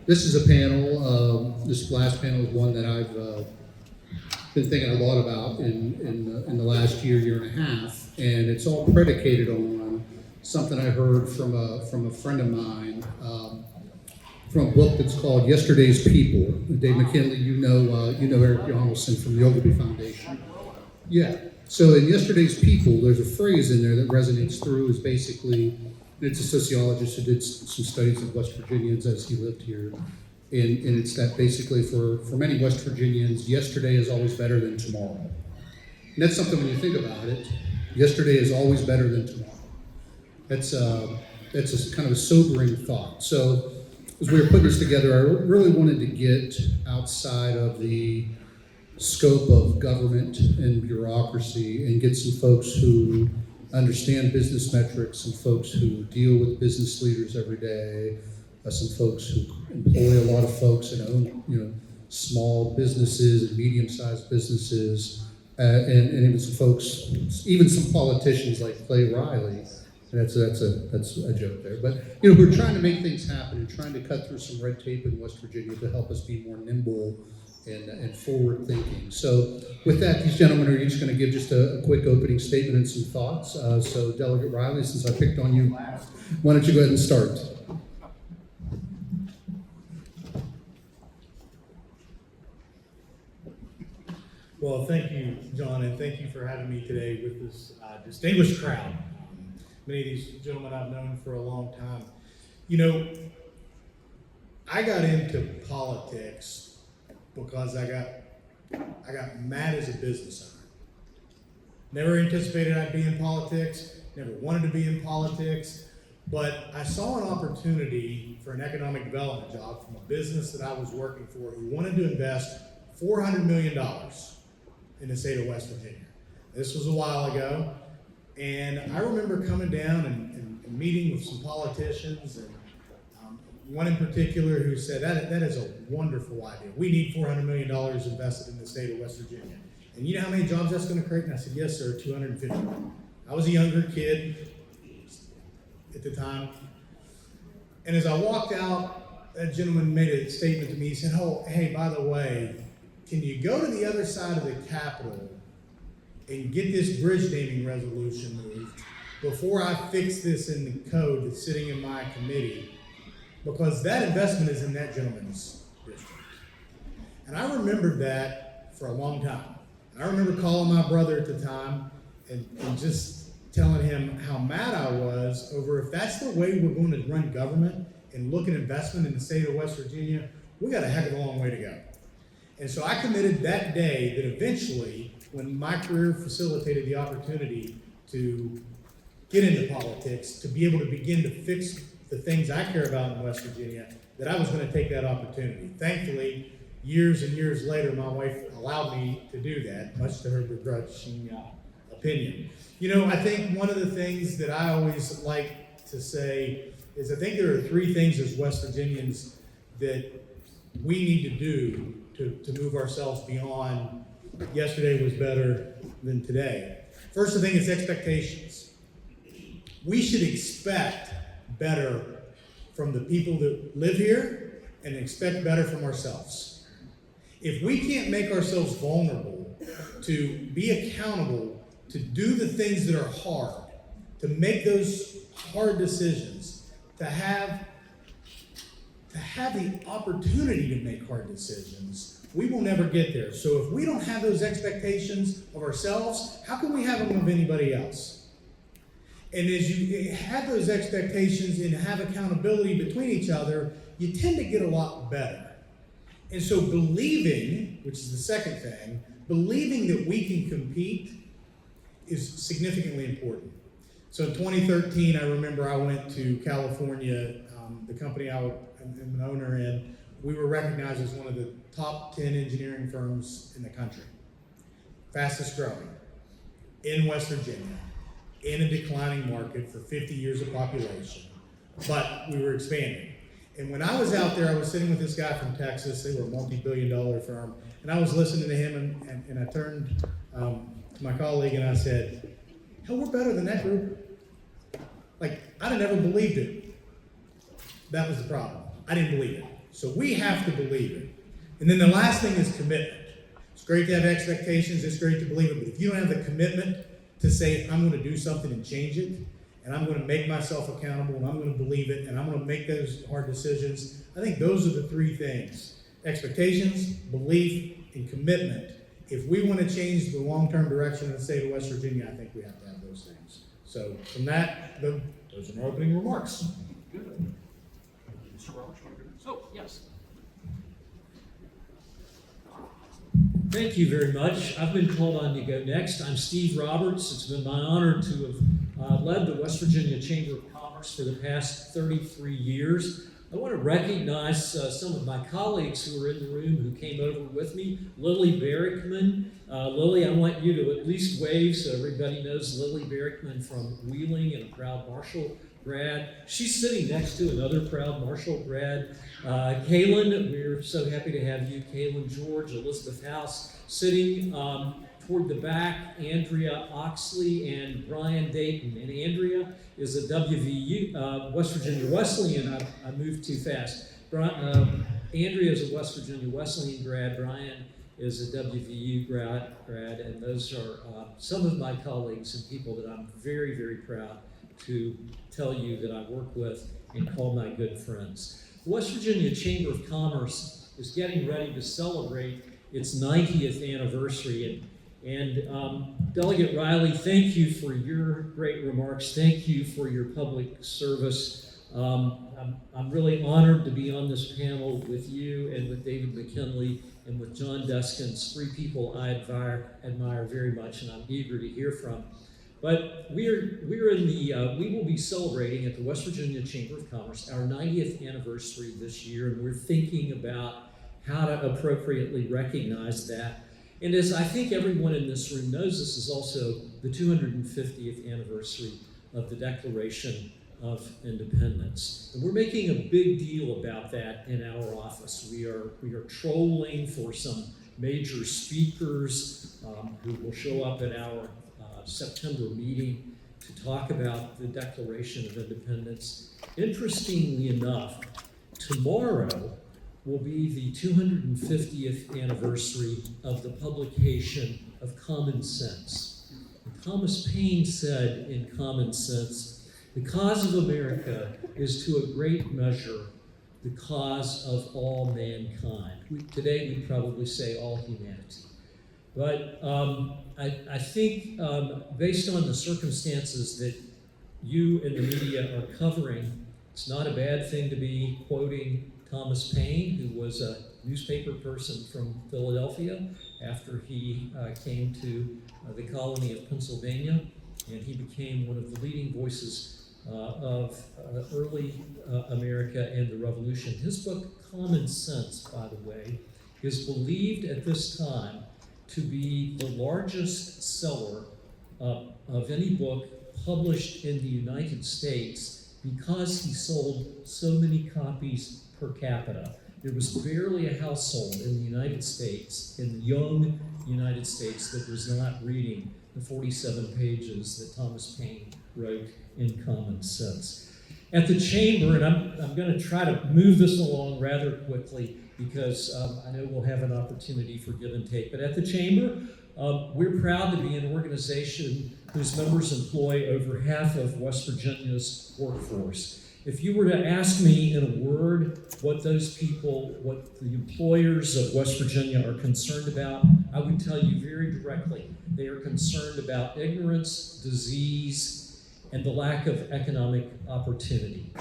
This is a panel, this last panel is one that I've been thinking a lot about in the last year and a half, and it's all predicated on something I heard from a friend of mine, from a book that's called Yesterday's People. Dave McKinley, you know Eric Jonelson from the Ogilvy Foundation. Yeah. So in Yesterday's People, there's a phrase in there that resonates through. Is basically, it's a sociologist who did some studies of West Virginians as he lived here, and it's that basically for many West Virginians, yesterday is always better than tomorrow. And that's something when you think about it, yesterday is always better than tomorrow. That's a kind of a sobering thought. So as we were putting this together, I really wanted to get outside of the scope of government and bureaucracy and get some folks who understand business metrics, some folks who deal with business leaders every day, some folks who employ a lot of folks and own small businesses and medium-sized businesses, and even some folks, even some politicians like Clay Riley. That's a joke there, but we're trying to make things happen and trying to cut through some red tape in West Virginia to help us be more nimble and forward thinking. So with that, these gentlemen are each going to give just a quick opening statement and some thoughts. So Delegate Riley, since I picked on you last, why don't you go ahead and start? Well, thank you, John, and thank you for having me today with this distinguished crowd. Many of these gentlemen I've known for a long time. I got into politics because I got mad as a business owner. Never anticipated I'd be in politics, never wanted to be in politics, but I saw an opportunity for an economic development job from a business that I was working for who wanted to invest $400 million in the state of West Virginia. This was a while ago, and I remember coming down and meeting with some politicians, and one in particular who said, that is a wonderful idea. We need $400 million invested in the state of West Virginia. And you know how many jobs that's going to create? And I said, yes, sir, 250. I was a younger kid at the time. And as I walked out, that gentleman made a statement to me. He said, oh, hey, by the way, can you go to the other side of the Capitol and get this bridge naming resolution moved before I fix this in the code that's sitting in my committee? Because that investment is in that gentleman's district. And I remembered that for a long time. I remember calling my brother at the time and just telling him how mad I was over if that's the way we're going to run government and look at investment in the state of West Virginia, we got a heck of a long way to go. And so I committed that day that eventually, when my career facilitated the opportunity to get into politics, to be able to begin to fix the things I care about in West Virginia, that I was going to take that opportunity. Thankfully, years and years later, my wife allowed me to do that, much to her begrudging opinion. I think one of the things that I always like to say is I think there are three things as West Virginians that we need to do to move ourselves beyond yesterday was better than today. First, I think it's expectations. We should expect better from the people that live here and expect better from ourselves. If we can't make ourselves vulnerable to be accountable, to do the things that are hard, to make those hard decisions, to have the opportunity to make hard decisions, we will never get there. So if we don't have those expectations of ourselves, how can we have them of anybody else? And as you have those expectations and have accountability between each other, you tend to get a lot better. And so believing, which is the second thing, believing that we can compete is significantly important. So in 2013, I remember I went to California, the company I am an owner in, we were recognized as one of the top 10 engineering firms in the country. Fastest growing in West Virginia, in a declining market for 50 years of population, but we were expanding. And when I was out there, I was sitting with this guy from Texas. They were a multi-billion-dollar firm, and I was listening to him, and I turned to my colleague and I said, hell, we're better than that group. Like, I'd have never believed it. That was the problem. I didn't believe it. So we have to believe it. And then the last thing is commitment. It's great to have expectations, it's great to believe it, but if you don't have the commitment to say, I'm gonna do something and change it, and I'm gonna make myself accountable, and I'm gonna believe it, and I'm gonna make those hard decisions, I think those are the three things. Expectations, belief, and commitment. If we wanna change the long-term direction of the state of West Virginia, I think we have to have those things. So from that, those are my opening remarks. Good. Mr. Roberts, want to go next? Oh, yes. Thank you very much. I've been called on to go next. I'm Steve Roberts. It's been my honor to have led the West Virginia Chamber of Commerce for the past 33 years. I want to recognize some of my colleagues who are in the room who came over with me. Lily Barrickman. Lily, I want you to at least wave so everybody knows Lily Barrickman from Wheeling and a proud Marshall grad. She's sitting next to another proud Marshall grad. Kaylin, we're so happy to have you. Kaylin George, Elizabeth House, sitting toward the back, Andrea Oxley and Brian Dayton. And Andrea is a WVU, West Virginia Wesleyan. I moved too fast. Andrea is a West Virginia Wesleyan grad. Brian is a WVU grad, and those are some of my colleagues and people that I'm very, very proud to tell you that I work with and call my good friends. The West Virginia Chamber of Commerce is getting ready to celebrate its 90th anniversary. And Delegate Riley, thank you for your great remarks. Thank you for your public service. I'm really honored to be on this panel with you and with David McKinley and with John Deskins, three people I admire very much and I'm eager to hear from. But we will be celebrating at the West Virginia Chamber of Commerce our 90th anniversary this year, and we're thinking about how to appropriately recognize that. And as I think everyone in this room knows, this is also the 250th anniversary of the Declaration of Independence. And we're making a big deal about that in our office. We are trolling for some major speakers who will show up at our September meeting to talk about the Declaration of Independence. Interestingly enough, tomorrow will be the 250th anniversary of the publication of Common Sense. And Thomas Paine said in Common Sense, "The cause of America is to a great measure the cause of all mankind." Today we'd probably say all humanity. But I think based on the circumstances that you and the media are covering, it's not a bad thing to be quoting Thomas Paine, who was a newspaper person from Philadelphia after he came to the colony of Pennsylvania, and he became one of the leading voices of early America and the Revolution. His book, Common Sense, by the way, is believed at this time to be the largest seller of any book published in the United States because he sold so many copies per capita. There was barely a household in the United States, in the young United States, that was not reading the 47 pages that Thomas Paine wrote in Common Sense. At the Chamber, and I'm going to try to move this along rather quickly because I know we'll have an opportunity for give and take, but at the Chamber, we're proud to be an organization whose members employ over half of West Virginia's workforce. If you were to ask me in a word what those people, what the employers of West Virginia are concerned about, I would tell you very directly, they are concerned about ignorance, disease, and the lack of economic opportunity.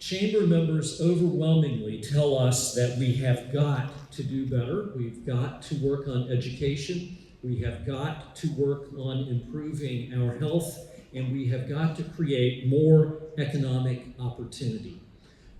Chamber members overwhelmingly tell us that we have got to do better. We've got to work on education. We have got to work on improving our health, and we have got to create more economic opportunity.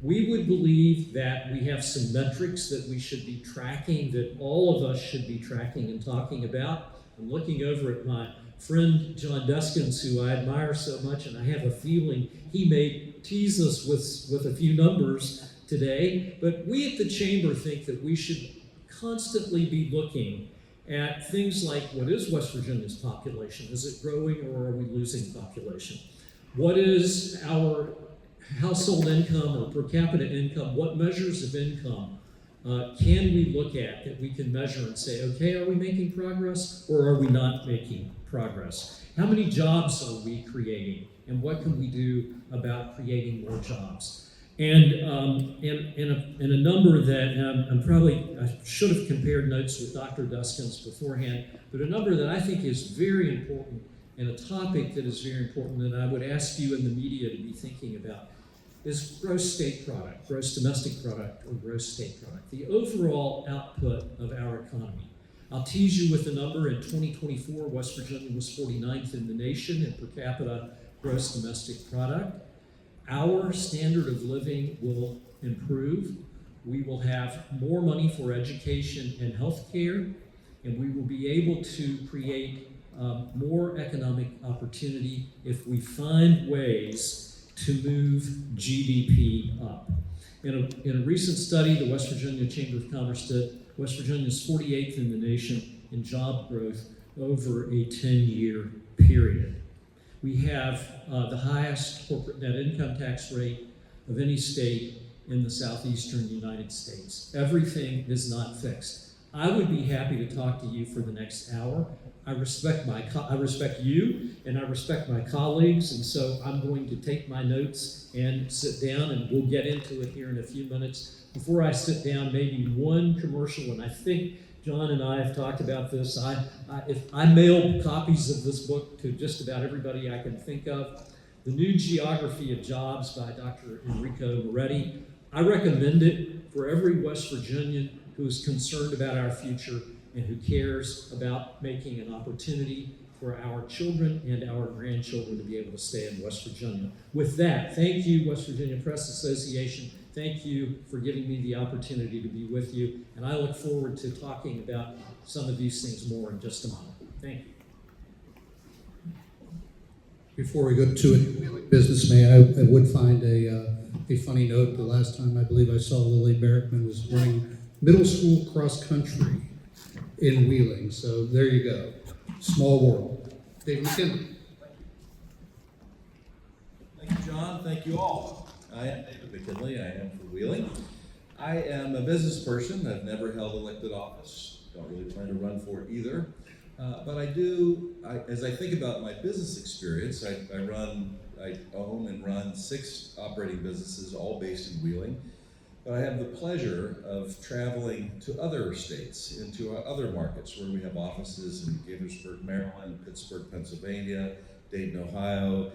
We would believe that we have some metrics that we should be tracking, that all of us should be tracking and talking about. I'm looking over at my friend John Deskins, who I admire so much, and I have a feeling he may tease us with a few numbers today, but we at the Chamber think that we should constantly be looking at things like, what is West Virginia's population? Is it growing or are we losing population? What is our household income or per capita income, what measures of income can we look at that we can measure and say, okay, are we making progress or are we not making progress? How many jobs are we creating, and what can we do about creating more jobs? And a number that I should have compared notes with Dr. Deskins beforehand, but a number that I think is very important and a topic that is very important, and I would ask you in the media to be thinking about, is gross state product, gross domestic product, or gross state product, the overall output of our economy. I'll tease you with a number. In 2024, West Virginia was 49th in the nation in per capita gross domestic product. Our standard of living will improve. We will have more money for education and health care, and we will be able to create more economic opportunity if we find ways to move GDP up. In a recent study the West Virginia Chamber of Commerce did, West Virginia is 48th in the nation in job growth over a 10-year period. We have the highest corporate net income tax rate of any state in the southeastern United States. Everything is not fixed. I would be happy to talk to you for the next hour. I respect you, and I respect my colleagues, and so I'm going to take my notes and sit down, and we'll get into it here in a few minutes. Before I sit down, maybe one commercial, and I think John and I have talked about this. If I mailed copies of this book to just about everybody I can think of. The New Geography of Jobs by Dr. Enrico Moretti. I recommend it for every West Virginian who is concerned about our future and who cares about making an opportunity for our children and our grandchildren to be able to stay in West Virginia. With that, thank you, West Virginia Press Association. Thank you for giving me the opportunity to be with you, and I look forward to talking about some of these things more in just a moment. Thank you. Before we go to it, businessman, I would find a funny note. The last time I believe I saw Lily Merrickman was running middle school cross country in Wheeling. So there you go. Small world. Dave McKinley. Thank you, John. Thank you all. I am David McKinley. I am from Wheeling. I am a business person. I've never held elected office. Don't really plan to run for it either. But as I think about my business experience, I own and run 6 operating businesses, all based in Wheeling. But I have the pleasure of traveling to other states, into other markets where we have offices in Gaithersburg, Maryland, Pittsburgh, Pennsylvania, Dayton, Ohio.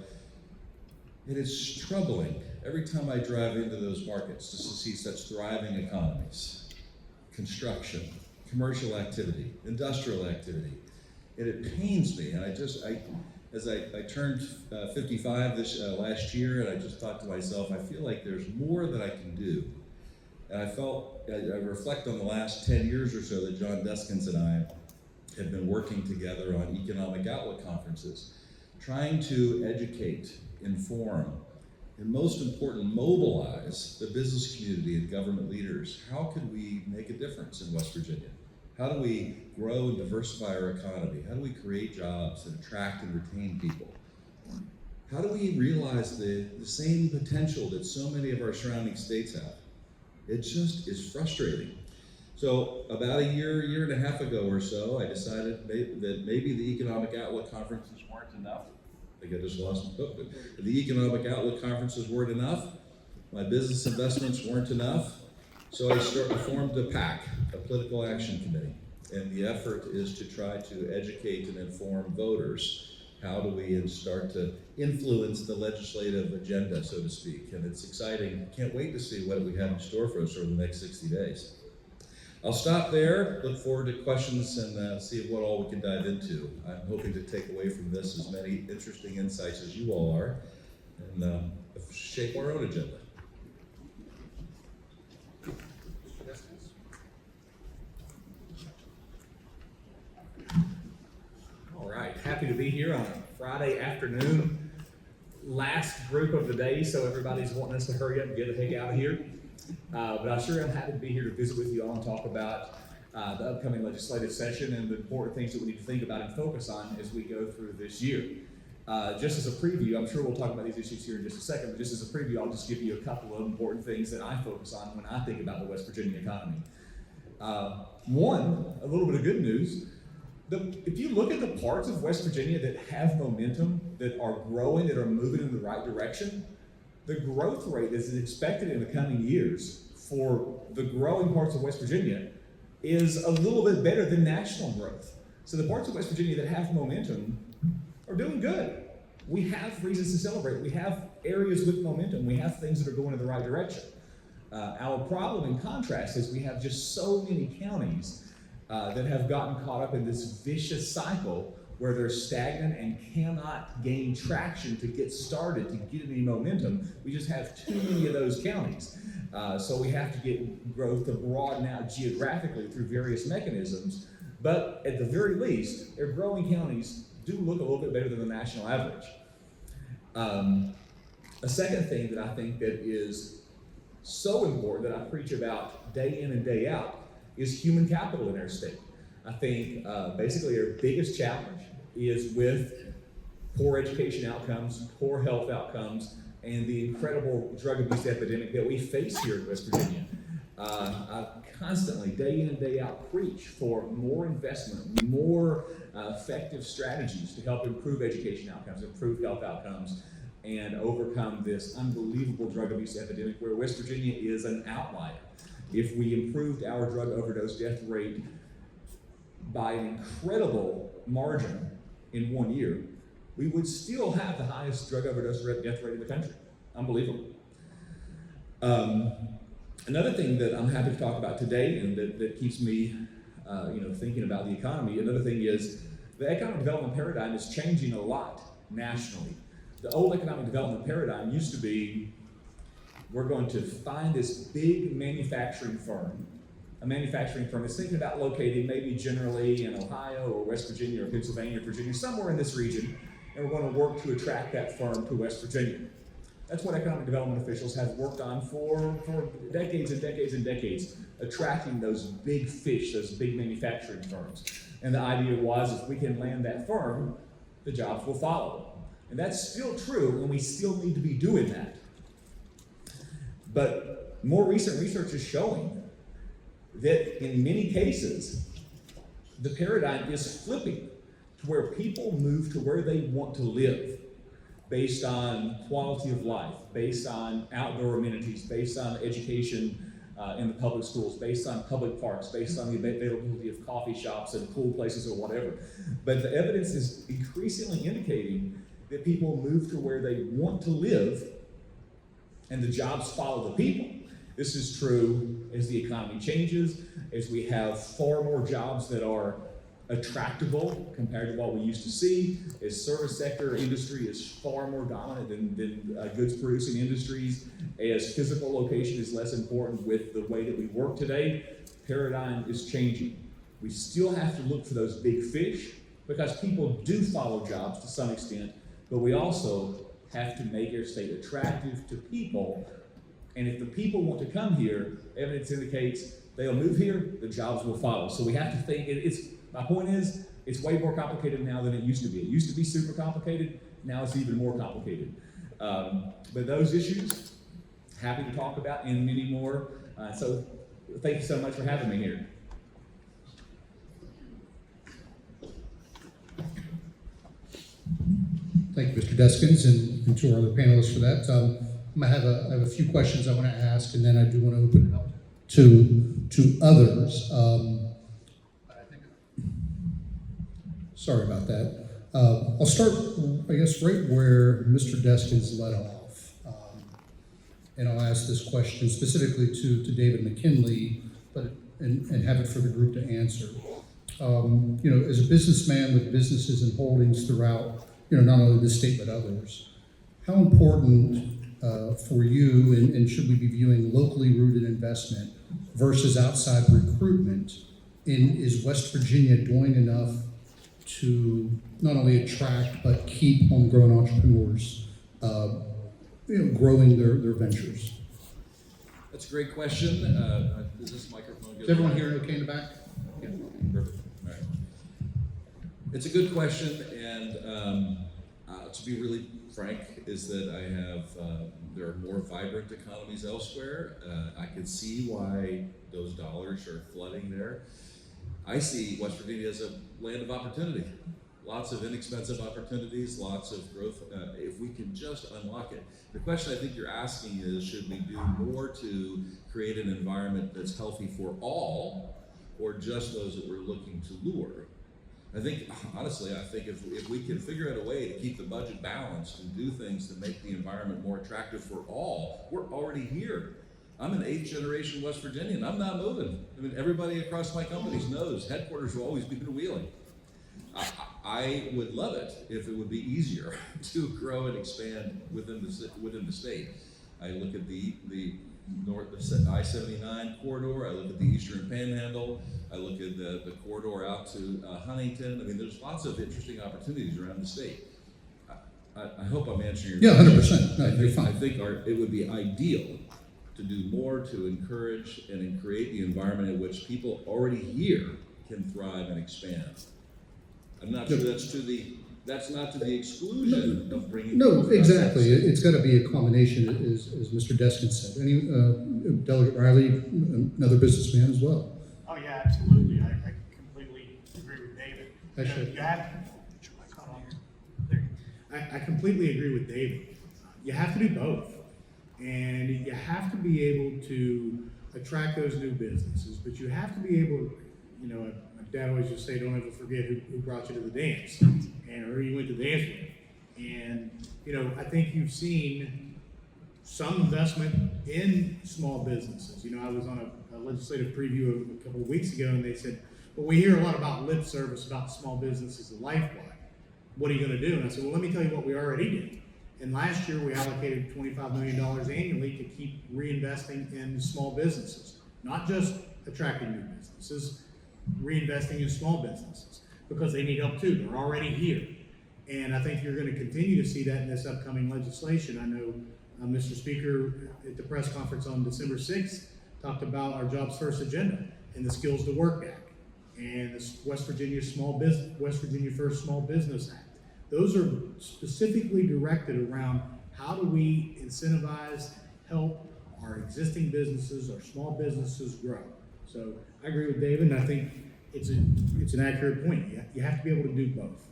It is troubling every time I drive into those markets just to see such thriving economies, construction, commercial activity, industrial activity. And it pains me, and as I turned 55 last year, and I just thought to myself, I feel like there's more that I can do. And I reflect on the last 10 years or so that John Deskins and I have been working together on economic outlook conferences, trying to educate, inform, and most important, mobilize the business community and government leaders. How could we make a difference in West Virginia? How do we grow and diversify our economy? How do we create jobs and attract and retain people? How do we realize the same potential that so many of our surrounding states have? It just is frustrating. So about a year and a half ago or so, I decided that maybe the Economic Outlook Conferences weren't enough. I think I just lost my book, but the Economic Outlook Conferences weren't enough. My business investments weren't enough. So I formed a PAC, a political action committee. And the effort is to try to educate and inform voters. How do we start to influence the legislative agenda, so to speak? And it's exciting. Can't wait to see what we have in store for us over the next 60 days. I'll stop there, look forward to questions, and see what all we can dive into. I'm hoping to take away from this as many interesting insights as you all are, and shape our own agenda. All right, happy to be here on a Friday afternoon, last group of the day, so everybody's wanting us to hurry up and get the heck out of here. But I sure am happy to be here to visit with you all and talk about the upcoming legislative session and the important things that we need to think about and focus on as we go through this year. Just as a preview, I'm sure we'll talk about these issues here in just a second, but just as a preview, I'll just give you a couple of important things that I focus on when I think about the West Virginia economy. One, a little bit of good news. If you look at the parts of West Virginia that have momentum, that are growing, that are moving in the right direction, the growth rate that is expected in the coming years for the growing parts of West Virginia is a little bit better than national growth. So the parts of West Virginia that have momentum are doing good. We have reasons to celebrate. We have areas with momentum. We have things that are going in the right direction. Our problem, in contrast, is we have just so many counties that have gotten caught up in this vicious cycle where they're stagnant and cannot gain traction to get started, to get any momentum. We just have too many of those counties. So we have to get growth to broaden out geographically through various mechanisms. But at the very least, their growing counties do look a little bit better than the national average. A second thing that I think that is so important that I preach about day in and day out is human capital in our state. I think basically our biggest challenge is with poor education outcomes, poor health outcomes, and the incredible drug abuse epidemic that we face here in West Virginia. I constantly, day in and day out, preach for more investment, more effective strategies to help improve education outcomes, improve health outcomes, and overcome this unbelievable drug abuse epidemic where West Virginia is an outlier. If we improved our drug overdose death rate by an incredible margin in 1 year, we would still have the highest drug overdose death rate in the country. Unbelievable. Another thing that I'm happy to talk about today and that keeps me thinking about the economy, another thing is the economic development paradigm is changing a lot nationally. The old economic development paradigm used to be, we're going to find this big manufacturing firm, a manufacturing firm that's thinking about locating maybe generally in Ohio or West Virginia or Pennsylvania or Virginia, somewhere in this region, and we're going to work to attract that firm to West Virginia. That's what economic development officials have worked on for decades and decades and decades, attracting those big fish, those big manufacturing firms. And the idea was, if we can land that firm, the jobs will follow. And that's still true, and we still need to be doing that. But more recent research is showing that in many cases, the paradigm is flipping to where people move to where they want to live based on quality of life, based on outdoor amenities, based on education in the public schools, based on public parks, based on the availability of coffee shops and pool places or whatever. But the evidence is increasingly indicating that people move to where they want to live and the jobs follow the people. This is true as the economy changes, as we have far more jobs that are attractable compared to what we used to see, as service sector industry is far more dominant than goods producing industries, as physical location is less important with the way that we work today, paradigm is changing. We still have to look for those big fish because people do follow jobs to some extent, but we also have to make our state attractive to people. And if the people want to come here, evidence indicates they'll move here, the jobs will follow. So we have to think, my point is, it's way more complicated now than it used to be. It used to be super complicated, now it's even more complicated. But those issues, happy to talk about, and many more. So thank you so much for having me here. Thank you, Mr. Deskins, and to our other panelists for that. I have a few questions I want to ask, and then I do want to open it up to others. Sorry about that. I'll start, I guess, right where Mr. Deskins led off. And I'll ask this question specifically to David McKinley, and have it for the group to answer. As a businessman with businesses and holdings throughout, not only this state but others, how important for you, and should we be viewing locally rooted investment versus outside recruitment? Is West Virginia doing enough to not only attract but keep homegrown entrepreneurs, growing their ventures? That's a great question. Is this microphone good? Is everyone hearing okay in the back? Yeah, perfect. All right. It's a good question, and To be really frank, is that I have, there are more vibrant economies elsewhere. I can see why those dollars are flooding there. I see West Virginia as a land of opportunity. Lots of inexpensive opportunities, lots of growth, if we can just unlock it. The question I think you're asking is, should we do more to create an environment that's healthy for all, or just those that we're looking to lure? I think, honestly, if we can figure out a way to keep the budget balanced and do things to make the environment more attractive for all, we're already here. I'm an 8th generation West Virginian. I'm not moving. I mean, everybody across my companies knows headquarters will always be in Wheeling. I would love it if it would be easier to grow and expand within the state. I look at the I-79 corridor. I look at the Eastern Panhandle. I look at the corridor out to Huntington. I mean, there's lots of interesting opportunities around the state. I hope I'm answering your question. 100%. No, you're fine. I think it would be ideal to do more to encourage and create the environment in which people already here can thrive and expand. I'm not sure that's not to the exclusion of bringing. No, exactly. It's got to be a combination, as Mr. Deskins said. Delegate Riley, another businessman as well. Oh, yeah, absolutely. I completely agree with David. Actually- You have, I completely agree with David. You have to do both. And you have to be able to attract those new businesses, but you have to be able, my dad always used to say, don't ever forget who brought you to the dance or who you went to dance with. And, I think you've seen some investment in small businesses. I was on a legislative preview a couple of weeks ago, and they said, well, we hear a lot about lip service about small businesses as a lifeblood. What are you going to do? And I said, well, let me tell you what we already did. And last year, we allocated $25 million annually to keep reinvesting in small businesses, not just attracting new businesses, reinvesting in small businesses, because they need help too. They're already here. And I think you're going to continue to see that in this upcoming legislation. I know Mr. Speaker at the press conference on December 6th talked about our Jobs First agenda and the Skills to Work Act and the West Virginia First Small Business Act. Those are specifically directed around how do we incentivize, help our existing businesses, our small businesses grow. So I agree with David, and I think it's an accurate point. You have to be able to do both.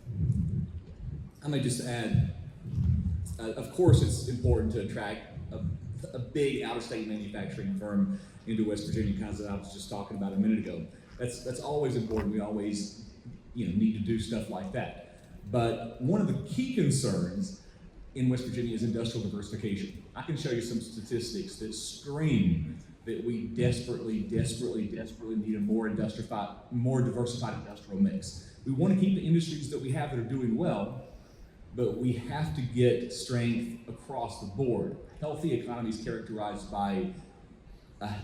I may just add, of course it's important to attract a big out-of-state manufacturing firm into West Virginia, kind of as I was just talking about a minute ago. That's always important. We always need to do stuff like that. But one of the key concerns in West Virginia is industrial diversification. I can show you some statistics that scream that we desperately need a more diversified industrial mix. We want to keep the industries that we have that are doing well, but we have to get strength across the board. Healthy economies characterized by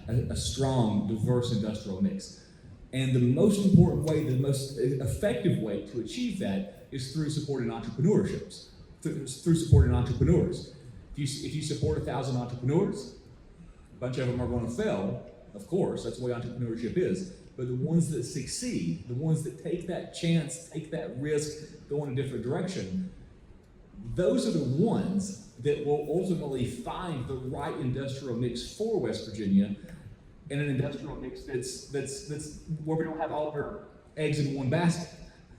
a strong, diverse industrial mix. And the most important way, the most effective way to achieve that is through supporting entrepreneurships, through supporting entrepreneurs. If you support 1,000 entrepreneurs, a bunch of them are going to fail, of course, that's the way entrepreneurship is. But the ones that succeed, the ones that take that chance, take that risk, go in a different direction, those are the ones that will ultimately find the right industrial mix for West Virginia, and an industrial mix that's where we don't have all of our eggs in one basket.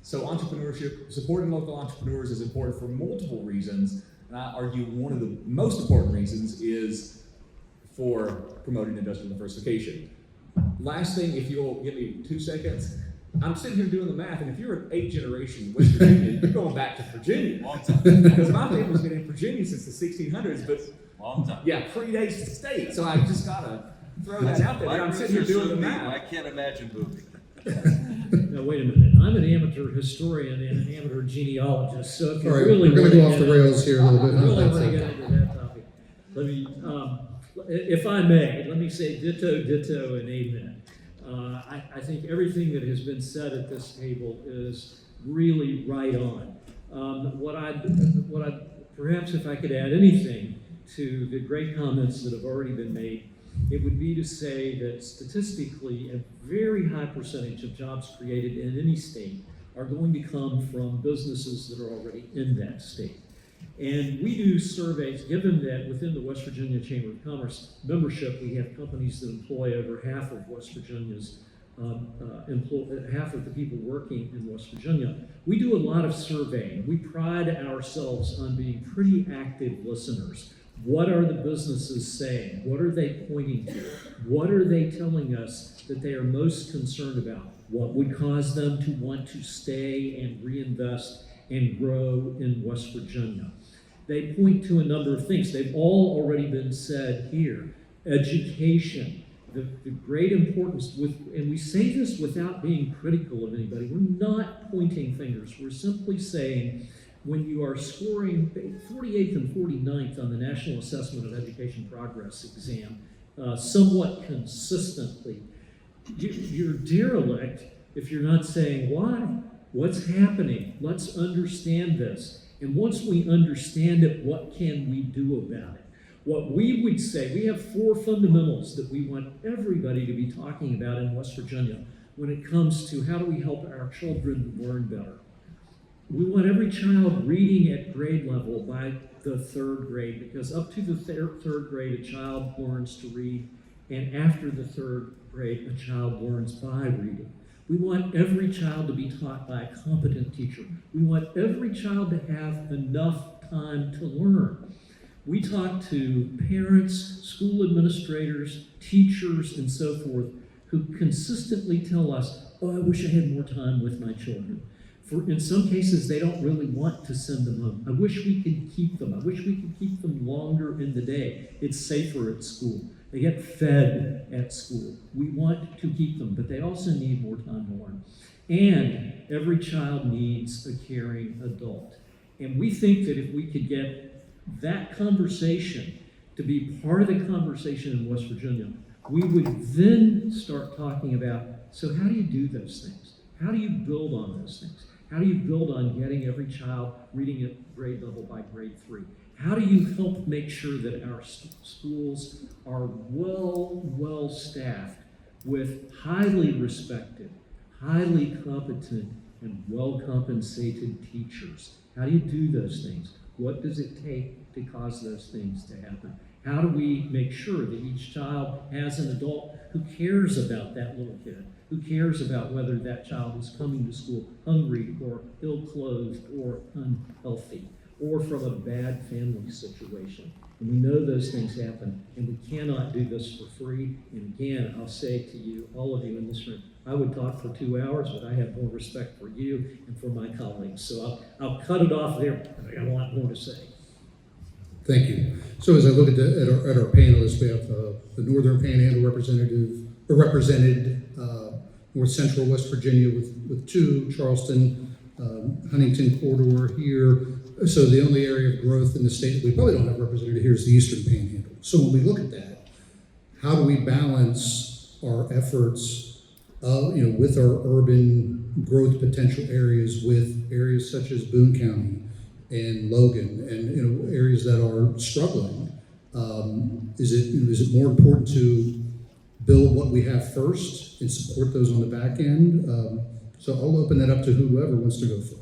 So entrepreneurship, supporting local entrepreneurs is important for multiple reasons, and I argue one of the most important reasons is for promoting industrial diversification. Last thing, if you'll give me 2 seconds, I'm sitting here doing the math, and if you're an 8th generation West Virginian, you're going back to Virginia. Long time. Because my family's been in Virginia since the 1600s, but Long time. yeah, predates the state, so I just gotta throw that out there. But I'm sitting here doing the math. I can't imagine moving. Now, wait a minute. I'm an amateur historian and an amateur genealogist, so if you All right, really we're going want to to go off the rails here a little bit. I really Huh? want to get into that topic. Let me, if I may, let me say ditto, and amen. I think everything that has been said at this table is really right on. What I perhaps if I could add anything to the great comments that have already been made, it would be to say that statistically, a very high percentage of jobs created in any state are going to come from businesses that are already in that state. And we do surveys, given that within the West Virginia Chamber of Commerce membership, we have companies that employ over half of West Virginia's, half of the people working in West Virginia. We do a lot of surveying. We pride ourselves on being pretty active listeners. What are the businesses saying? What are they pointing to? What are they telling us that they are most concerned about? What would cause them to want to stay and reinvest and grow in West Virginia? They point to a number of things. They've all already been said here. Education, the great importance, and we say this without being critical of anybody. We're not pointing fingers. We're simply saying when you are scoring 48th and 49th on the National Assessment of Education Progress exam, somewhat consistently, you're derelict if you're not saying, why? What's happening? Let's understand this. And once we understand it, what can we do about it? What we would say, we have 4 fundamentals that we want everybody to be talking about in West Virginia when it comes to how do we help our children learn better. We want every child reading at grade level by the 3rd grade, because up to the 3rd grade, a child learns to read, and after the 3rd grade, a child learns by reading. We want every child to be taught by a competent teacher. We want every child to have enough time to learn. We talk to parents, school administrators, teachers, and so forth, who consistently tell us, oh, I wish I had more time with my children. In some cases, they don't really want to send them home. I wish we could keep them. I wish we could keep them longer in the day. It's safer at school. They get fed at school. We want to keep them, but they also need more time to learn. And every child needs a caring adult. And we think that if we could get that conversation to be part of the conversation in West Virginia, we would then start talking about, so how do you do those things? How do you build on those things? How do you build on getting every child reading at grade level by grade 3? How do you help make sure that our schools are well staffed with highly respected, highly competent, and well-compensated teachers? How do you do those things? What does it take to cause those things to happen? How do we make sure that each child has an adult who cares about that little kid, who cares about whether that child is coming to school hungry or ill-clothed or unhealthy, or from a bad family situation? And we know those things happen, and we cannot do this for free. And again, I'll say to you, all of you in this room, I would talk for 2 hours, but I have more respect for you and for my colleagues. So I'll cut it off there. I got a lot more to say. Thank you. So as I look at our panelists, we have the Northern Panhandle represented, North Central West Virginia with 2, Charleston, Huntington corridor here. So the only area of growth in the state that we probably don't have represented here is the Eastern Panhandle. So when we look at that, how do we balance our efforts, with our urban growth potential areas with areas such as Boone County and Logan and areas that are struggling? Is it more important to build what we have first and support those on the back end? So I'll open that up to whoever wants to go first.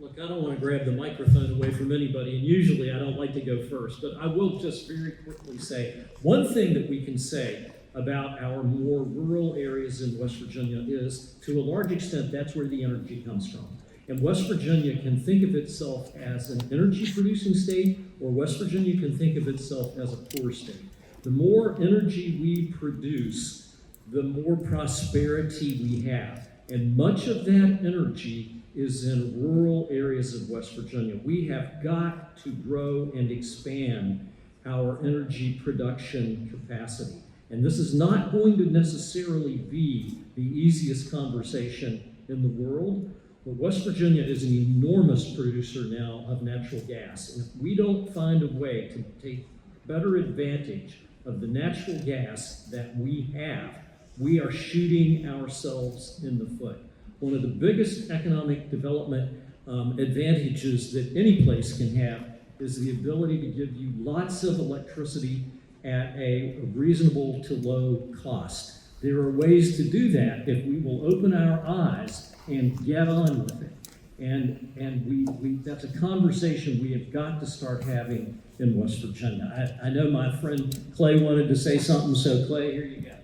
Look, I don't want to grab the microphone away from anybody, and usually I don't like to go first, but I will just very quickly say, one thing that we can say about our more rural areas in West Virginia is, to a large extent, that's where the energy comes from. And West Virginia can think of itself as an energy-producing state, or West Virginia can think of itself as a poor state. The more energy we produce, the more prosperity we have. And much of that energy is in rural areas of West Virginia. We have got to grow and expand our energy production capacity. And this is not going to necessarily be the easiest conversation in the world, but West Virginia is an enormous producer now of natural gas. And if we don't find a way to take better advantage of the natural gas that we have, we are shooting ourselves in the foot. One of the biggest economic development advantages that any place can have is the ability to give you lots of electricity at a reasonable to low cost. There are ways to do that if we will open our eyes and get on with it. And we that's a conversation we have got to start having in West Virginia. I know my friend Clay wanted to say something, so Clay, here you go.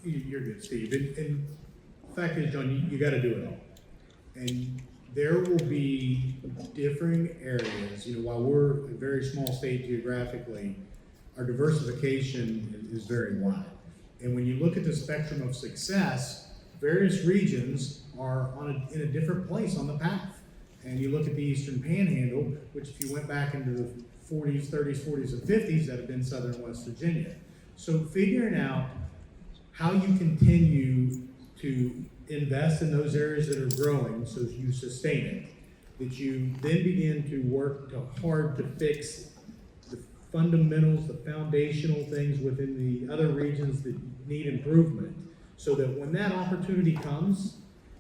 You're good, Steve. And the fact is, John, you gotta do it all. And there will be differing areas, while we're a very small state geographically, our diversification is very wide. And when you look at the spectrum of success, various regions are in a different place on the path. And you look at the Eastern Panhandle, which if you went back into the 40s, 30s, 40s, and 50s, that have been Southern West Virginia. So figuring out how you continue to invest in those areas that are growing so you sustain it, that you then begin to work hard to fix the fundamentals, the foundational things within the other regions that need improvement, so that when that opportunity comes,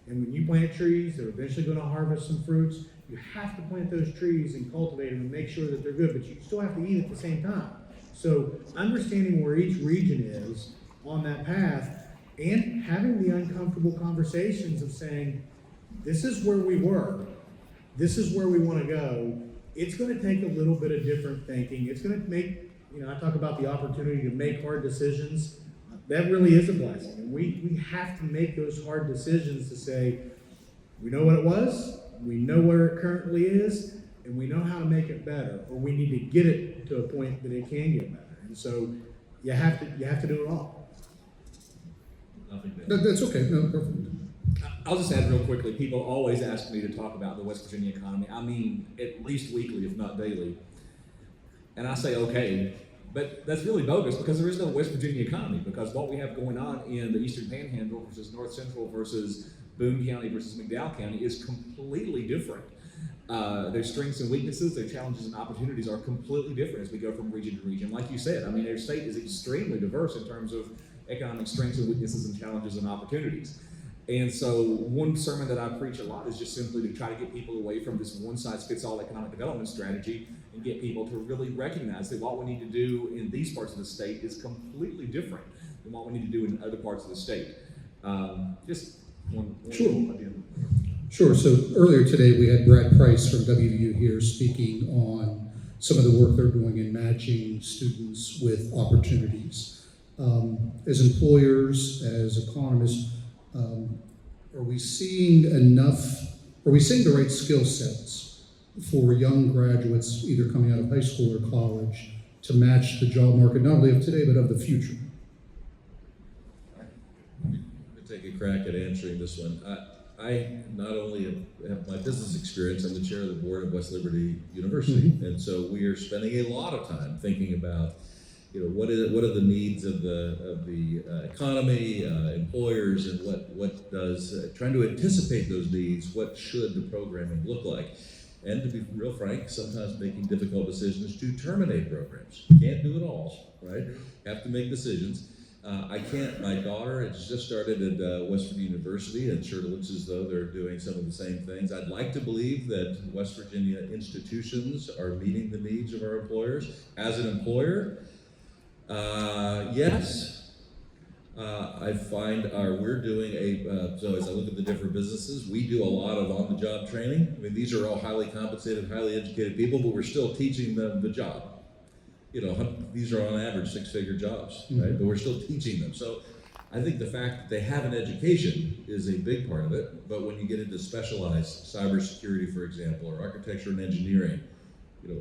and when you plant trees, they're eventually going to harvest some fruits, you have to plant those trees and cultivate them and make sure that they're good, but you still have to eat at the same time. So understanding where each region is on that path, and having the uncomfortable conversations of saying, this is where we were, this is where we want to go. It's going to take a little bit of different thinking. It's going to make, I talk about the opportunity to make hard decisions. That really is a blessing. And we have to make those hard decisions to say, we know what it was, we know where it currently is, and we know how to make it better, or we need to get it to a point that it can get better. And so you have to do it all. That's okay, no, perfect. I'll just add real quickly, people always ask me to talk about the West Virginia economy. I mean, at least weekly, if not daily. And I say, okay, but that's really bogus because there is no West Virginia economy, because what we have going on in the Eastern Panhandle versus North Central versus Boone County versus McDowell County is completely different. Their strengths and weaknesses, their challenges and opportunities are completely different as we go from region to region. Like you said, I mean, their state is extremely diverse in terms of economic strengths and weaknesses and challenges and opportunities. And so one sermon that I preach a lot is just simply to try to get people away from this one-size-fits-all economic development strategy and get people to really recognize that what we need to do in these parts of the state is completely different than what we need to do in other parts of the state. Just one Sure. idea. Sure, so earlier today we had Brad Price from WVU here speaking on some of the work they're doing in matching students with opportunities. As employers, as economists, are we seeing the right skill sets for young graduates either coming out of high school or college to match the job market, not only of today, but of the future? Let me take a crack at answering this one. I not only have my business experience, I'm the chair of the board of West Liberty University, and so we are spending a lot of time thinking about, what are the needs of the economy, employers, and what does trying to anticipate those needs. What should the programming look like? And to be real frank, sometimes making difficult decisions to terminate programs. Can't do it all, right? Have to make decisions. My daughter has just started at West Virginia University, and it sure looks as though they're doing some of the same things. I'd like to believe that West Virginia institutions are meeting the needs of our employers. As an employer, yes. I find we're doing so as I look at the different businesses, we do a lot of on-the-job training. I mean, these are all highly compensated, highly educated people, but we're still teaching them the job. These are on average six-figure jobs, right? But we're still teaching them. So I think the fact that they have an education is a big part of it. But when you get into specialized cybersecurity, for example, or architecture and engineering,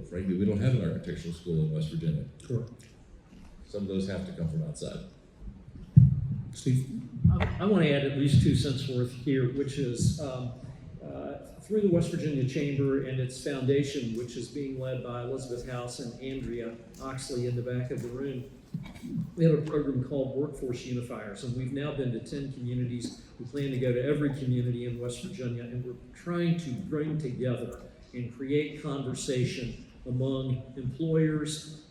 frankly, we don't have an architectural school in West Virginia. Sure. Some of those have to come from outside. Steve? I want to add at least 2 cents worth here, which is through the West Virginia Chamber and its foundation, which is being led by Elizabeth House and Andrea Oxley in the back of the room. We have a program called Workforce Unifiers, and we've now been to 10 communities. We plan to go to every community in West Virginia, and we're trying to bring together and create conversation among employers,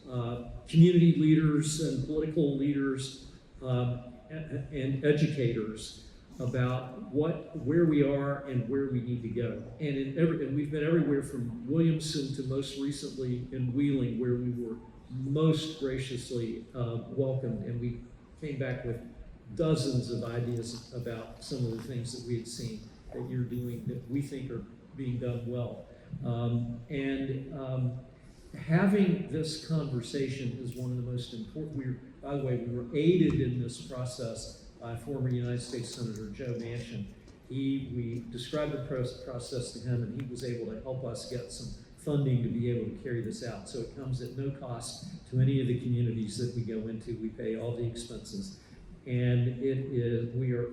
community leaders and political leaders, and educators about where we are and where we need to go. And we've been everywhere from Williamson to most recently in Wheeling, where we were most graciously welcomed, and we came back with dozens of ideas about some of the things that we had seen that you're doing that we think are being done well. Having this conversation is one of the most important. By the way, we were aided in this process by former United States Senator Joe Manchin. We described the process to him, and he was able to help us get some funding to be able to carry this out. So it comes at no cost to any of the communities that we go into. We pay all the expenses, and we are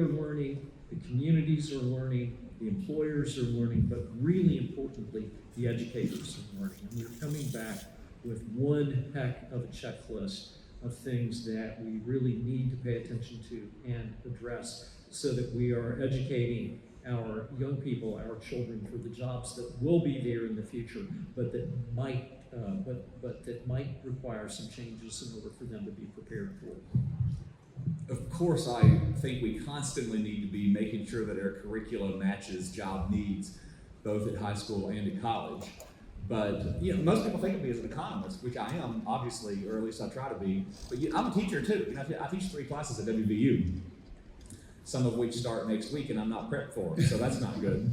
learning. The communities are learning. The employers are learning, but really importantly, the educators are learning. And we're coming back with one heck of a checklist of things that we really need to pay attention to and address so that we are educating our young people, our children, for the jobs that will be there in the future, but that might require some changes in order for them to be prepared for. Of course, I think we constantly need to be making sure that our curriculum matches job needs, both at high school and at college. But most people think of me as an economist, which I am, obviously, or at least I try to be. But I'm a teacher too. I teach 3 classes at WVU, some of which start next week, and I'm not prepped for them, so that's not good.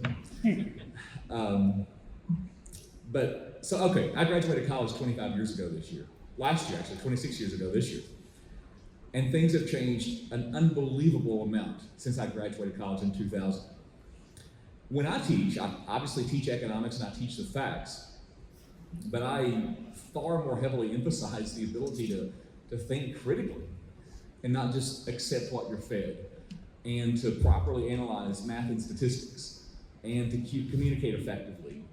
I graduated college 25 years ago this year. Last year, actually, 26 years ago this year. And things have changed an unbelievable amount since I graduated college in 2000. When I teach, I obviously teach economics and I teach the facts, but I far more heavily emphasize the ability to think critically and not just accept what you're fed, and to properly analyze math and statistics, and to communicate effectively.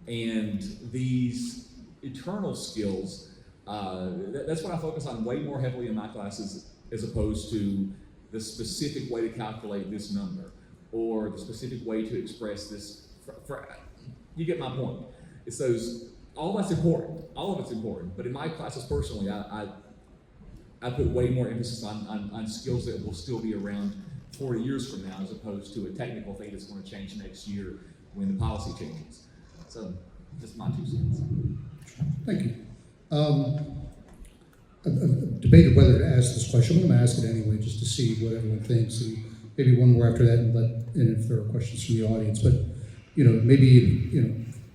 And these eternal skills, that's what I focus on way more heavily in my classes, as opposed to the specific way to calculate this number or the specific way to express this. You get my point. It's all that's important. All of it's important. But in my classes personally, I put way more emphasis on skills that will still be around 40 years from now, as opposed to a technical thing that's going to change next year when the policy changes. So, just my 2 cents. Thank you. I've debated whether to ask this question. I'm going to ask it anyway, just to see what everyone thinks, and maybe one more after that, and let in if there are questions from the audience. But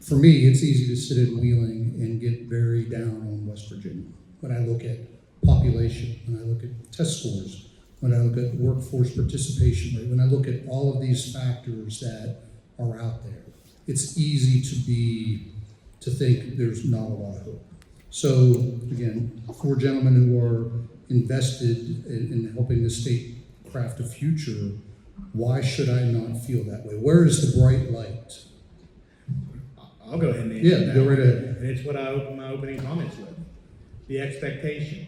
for me, it's easy to sit in Wheeling and get very down on West Virginia when I look at population, when I look at test scores, when I look at workforce participation rate, when I look at all of these factors that are out there. It's easy to think there's not a lot of hope. So again, 4 gentlemen who are invested in helping the state craft a future, why should I not feel that way? Where is the bright light? I'll go ahead and answer Yeah, that. go right ahead. And it's what I opened my opening comments with. The expectation.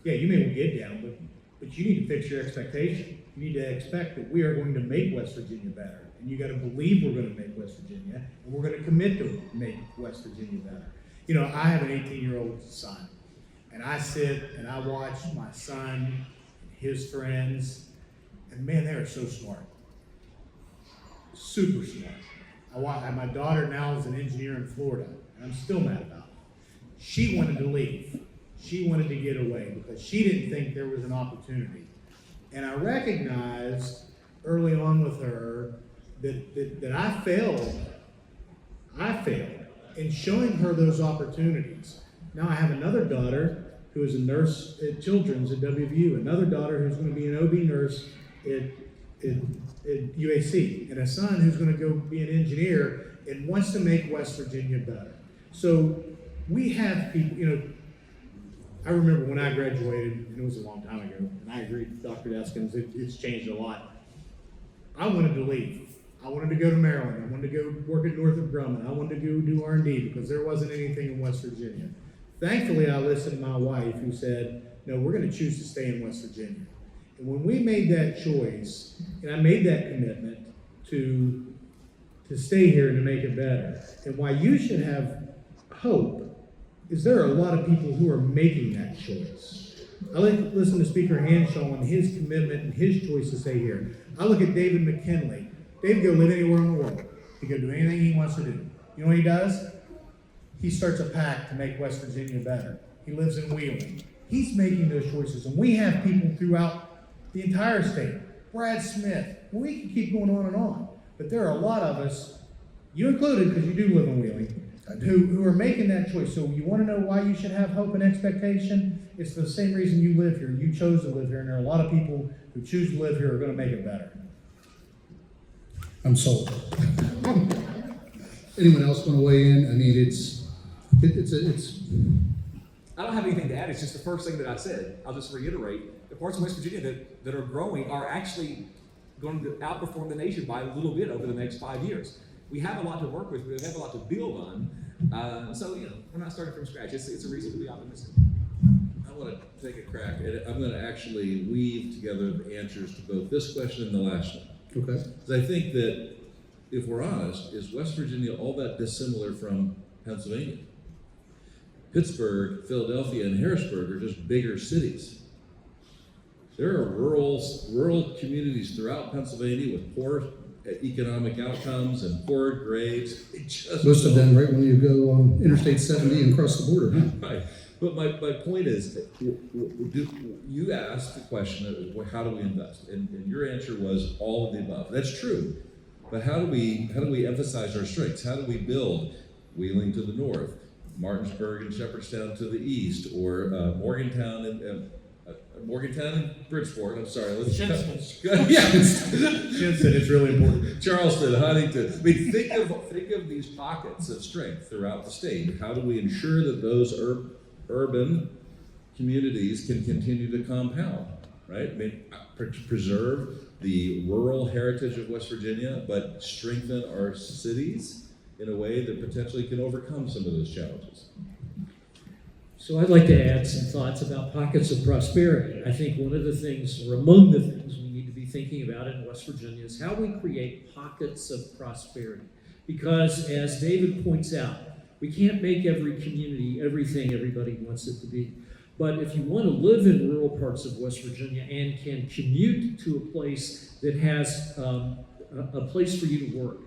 Yeah, you may get down, but you need to fix your expectation. You need to expect that we are going to make West Virginia better. And you got to believe we're going to make West Virginia, and we're going to commit to make West Virginia better. I have an 18-year-old son, and I sit and I watch my son and his friends, and man, they are so smart. Super smart. My daughter now is an engineer in Florida, and I'm still mad about it. She wanted to leave. She wanted to get away because she didn't think there was an opportunity. And I recognized early on with her that I failed in showing her those opportunities. Now I have another daughter who is a nurse at Children's at WVU, another daughter who's going to be an OB nurse at UAC, and a son who's going to go be an engineer and wants to make West Virginia better. So we have people, I remember when I graduated, and it was a long time ago, and I agree with Dr. Deskins, it's changed a lot. I wanted to leave. I wanted to go to Maryland. I wanted to go work at Northrop Grumman. I wanted to go do R&D because there wasn't anything in West Virginia. Thankfully, I listened to my wife who said, no, we're going to choose to stay in West Virginia. And when we made that choice, and I made that commitment to stay here and to make it better, and why you should have hope is there are a lot of people who are making that choice. I listen to Speaker Hanshaw and his commitment and his choice to stay here. I look at David McKinley. David can go live anywhere in the world. He can do anything he wants to do. You know what he does? He starts a PAC to make West Virginia better. he lives in Wheeling. He's making those choices, and we have people throughout the entire state. Brad Smith, we can keep going on and on, but there are a lot of us, you included, because you do live in Wheeling, who are making that choice. So you want to know why you should have hope and expectation? It's for the same reason you live here. You chose to live here, and there are a lot of people who choose to live here who are going to make it better. I'm sold. Anyone else want to weigh in? I mean, it's. I don't have anything to add. It's just the first thing that I said. I'll just reiterate. The parts of West Virginia that are growing are actually going to outperform the nation by a little bit over the next 5 years. We have a lot to work with. We have a lot to build on. So, we're not starting from scratch. It's a reason to be optimistic. I want to take a crack at it. I'm going to actually weave together the answers to both this question and the last one. Okay. Because I think that, if we're honest, is West Virginia all that dissimilar from Pennsylvania? Pittsburgh, Philadelphia, and Harrisburg are just bigger cities. There are rural communities throughout Pennsylvania with poor economic outcomes and poor grades. Most of them right when you go on Interstate 70 and cross the border, huh? Right. But my point is, you asked the question of how do we invest, and your answer was all of the above. That's true, but how do we emphasize our strengths? How do we build Wheeling to the north, Martinsburg and Shepherdstown to the east, or Morgantown and Bridgeport? I'm sorry, let's Shinson, it's really important. Charleston, Huntington. I mean, think of these pockets of strength throughout the state. How do we ensure that those urban communities can continue to compound, right? I mean, preserve the rural heritage of West Virginia, but strengthen our cities in a way that potentially can overcome some of those challenges. So I'd like to add some thoughts about pockets of prosperity. I think one of the things, or among the things we need to be thinking about in West Virginia is how we create pockets of prosperity. Because as David points out, we can't make every community everything everybody wants it to be. But if you want to live in rural parts of West Virginia and can commute to a place that has a place for you to work,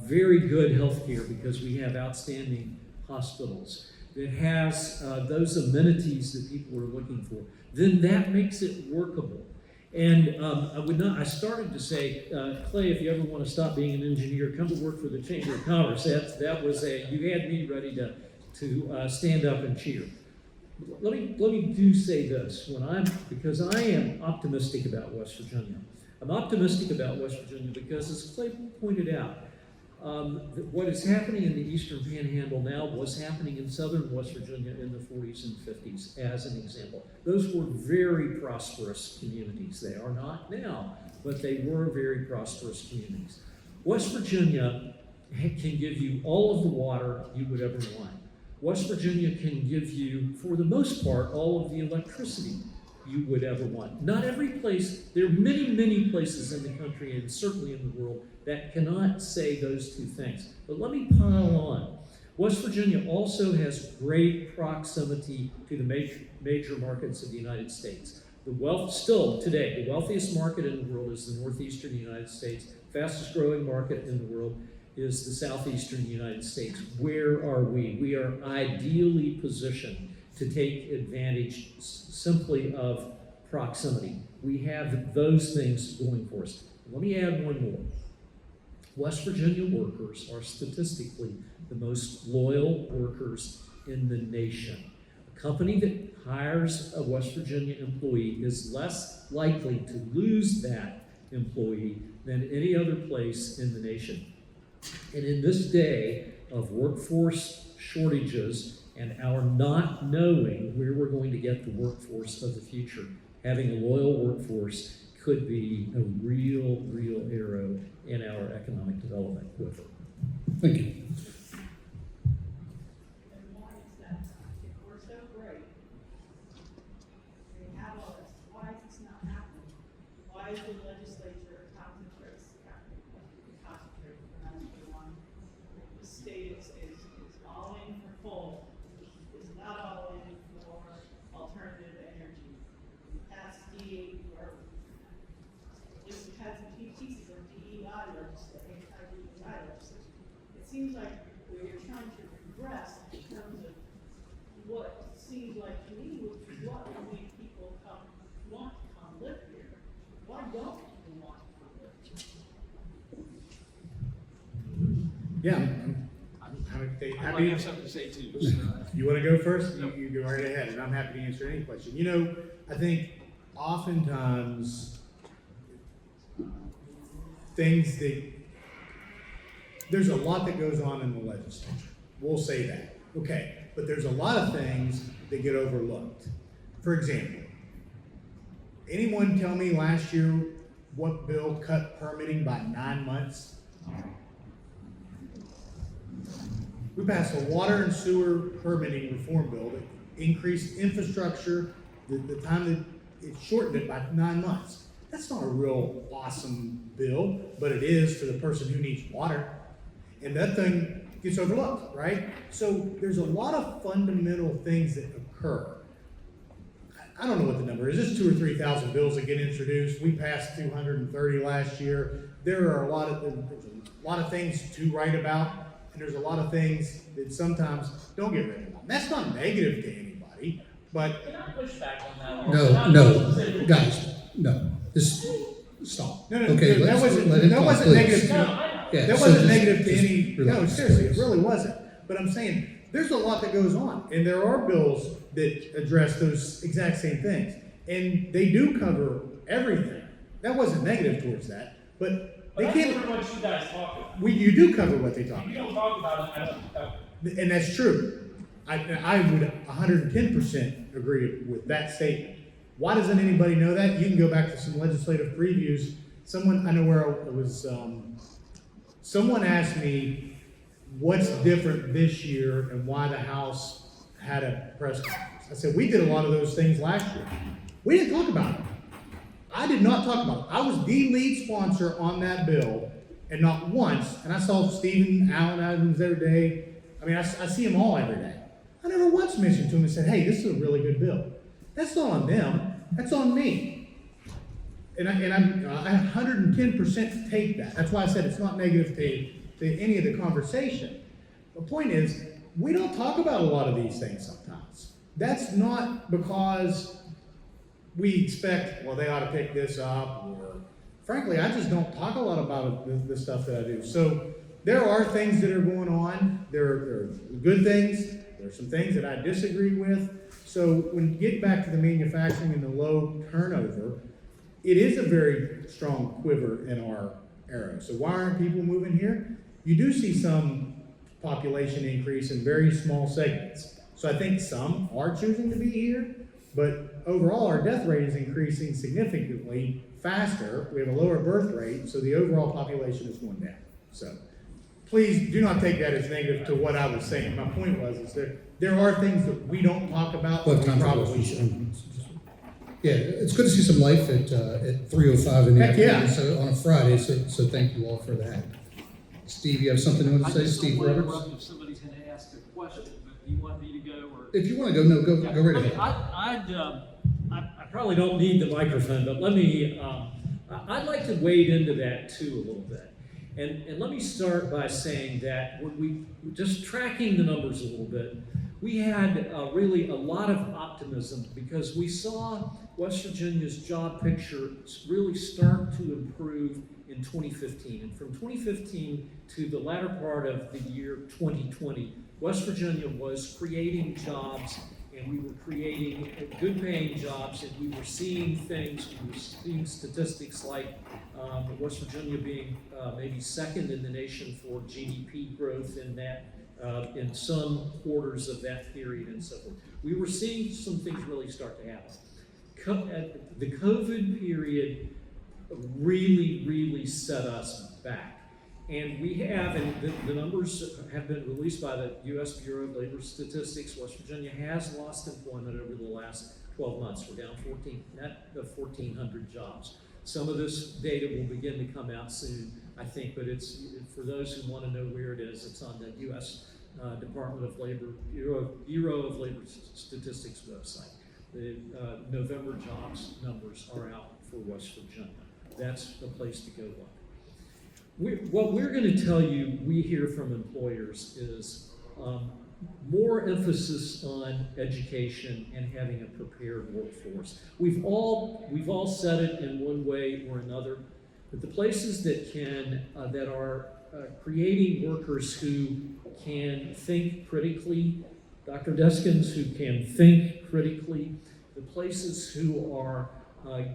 very good health care because we have outstanding hospitals, that has those amenities that people are looking for, then that makes it workable. And I started to say, Clay, if you ever want to stop being an engineer, come to work for the Chamber of Commerce. That was you had me ready to stand up and cheer. Let me do say this, because I am optimistic about West Virginia. I'm optimistic about West Virginia because, as Clay pointed out, what is happening in the Eastern Panhandle now was happening in southern West Virginia in the 40s and 50s, as an example. Those were very prosperous communities. They are not now, but they were very prosperous communities. West Virginia can give you all of the water you would ever want. West Virginia can give you, for the most part, all of the electricity you would ever want. Not every place, there are many, many places in the country and certainly in the world that cannot say those two things. But let me pile on. West Virginia also has great proximity to the major markets of the United States. Still today, the wealthiest market in the world is the northeastern United States. Fastest growing market in the world is the southeastern United States. Where are we? We are ideally positioned to take advantage simply of proximity. We have those things going for us. Let me add one more. West Virginia workers are statistically the most loyal workers in the nation. A company that hires a West Virginia employee is less likely to lose that employee than any other place in the nation. And in this day of workforce shortages and our not knowing where we're going to get the workforce of the future, having a loyal workforce could be a real arrow in our economic development quiver. Thank you. And why is that? If we're so great, we have all this, why is this not happening? Why is the legislature concentrating on the state is all in for coal, is not all in for alternative energy? That's or just had some key pieces of DEI legislation, it seems like we're trying to regress in terms of what seems Yeah, I'm happy I might to have something to say too. So. You want to go first? You go right ahead, and I'm happy to answer any question. You know, I think oftentimes there's a lot that goes on in the legislature. We'll say that. Okay, but there's a lot of things that get overlooked. For example, anyone tell me last year what bill cut permitting by 9 months? We passed a water and sewer permitting reform bill that increased infrastructure, the time that it shortened it by 9 months. That's not a real awesome bill, but it is to the person who needs water. And that thing gets overlooked, right? So there's a lot of fundamental things that occur. I don't know what the number is. It's 2,000 or 3,000 bills that get introduced. We passed 230 last year. There's a lot of things to write about, and there's a lot of things that sometimes don't get written about. That's not negative to anybody, but Can I push back on that? No, guys, no, just stop. No, Okay, that let's wasn't let him talk, negative please. No, to I know. Yeah, that so wasn't just- negative to just any. No, relax, seriously, please. it really wasn't. But I'm saying there's a lot that goes on, and there are bills that address those exact same things, and they do cover everything. That wasn't negative towards that, but But they that's can't. different what you guys talk about. You do cover what they talk You about, don't talk about it. I don't. and that's true. I would 110% agree with that statement. Why doesn't anybody know that? You can go back to some legislative previews. I know where it was. Someone asked me what's different this year and why the House had a press conference. I said, we did a lot of those things last year. We didn't talk about it. I did not talk about it. I was the lead sponsor on that bill, and not once, and I saw Stephen Allen Adams every day. I mean, I see them all every day. I never once mentioned to him and said, hey, this is a really good bill. That's not on them, that's on me. And I 110% take that. That's why I said it's not negative to any of the conversation. The point is, we don't talk about a lot of these things sometimes. That's not because we expect, well, they ought to pick this up, or frankly, I just don't talk a lot about the stuff that I do. So there are things that are going on. There are good things. There are some things that I disagree with. So when you get back to the manufacturing and the low turnover, it is a very strong quiver in our arrow. So why aren't people moving here? You do see some population increase in very small segments. So I think some are choosing to be here, but overall our death rate is increasing significantly faster. We have a lower birth rate, so the overall population is going down. So please do not take that as negative to what I was saying. My point was is there are things that we don't talk about that we probably should. Yeah, it's good to see some life at 3:05 in the Heck yeah. afternoon, so on a Friday, so thank you all for that. Steve, you have something you want to say, Steve Roberts? If somebody's going to ask a question, but do you want me to go or? If you want to go, no, go right I mean, ahead. I probably don't need the microphone, but let me, I'd like to wade into that too a little bit. And let me start by saying that when we, just tracking the numbers a little bit, we had really a lot of optimism because we saw West Virginia's job picture really start to improve in 2015. And from 2015 to the latter part of the year 2020, West Virginia was creating jobs, and we were creating good paying jobs, and we were seeing things, we were seeing statistics like West Virginia being maybe second in the nation for GDP growth in that, in some quarters of that period and so forth. We were seeing some things really start to happen. The COVID period really set us back. And we have, and the numbers have been released by the U.S. Bureau of Labor Statistics. West Virginia has lost employment over the last 12 months. We're down 1,400 jobs. Some of this data will begin to come out soon, I think, but it's, for those who want to know where it is, it's on the U.S. Department of Labor, Bureau of Labor Statistics website. The November jobs numbers are out for West Virginia. That's the place to go look. What we're going to tell you, we hear from employers, is more emphasis on education and having a prepared workforce. We've all said it in one way or another, but the places that can that are creating workers who can think critically, Dr. Deskins who can think critically, the places who are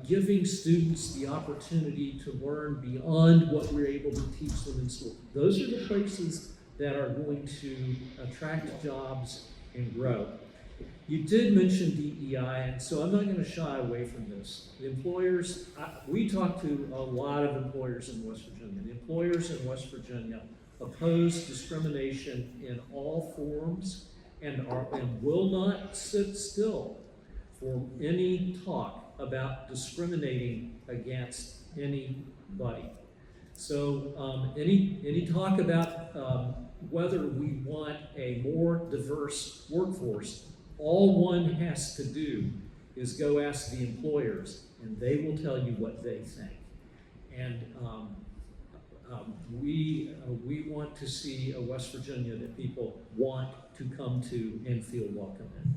giving students the opportunity to learn beyond what we're able to teach them in school. Those are the places that are going to attract jobs and grow. You did mention DEI, and so I'm not going to shy away from this. The employers, we talk to a lot of employers in West Virginia. The employers in West Virginia oppose discrimination in all forms and will not sit still for any talk about discriminating against anybody. So any talk about whether we want a more diverse workforce, all one has to do is go ask the employers, and they will tell you what they think. And we want to see a West Virginia that people want to come to and feel welcome in.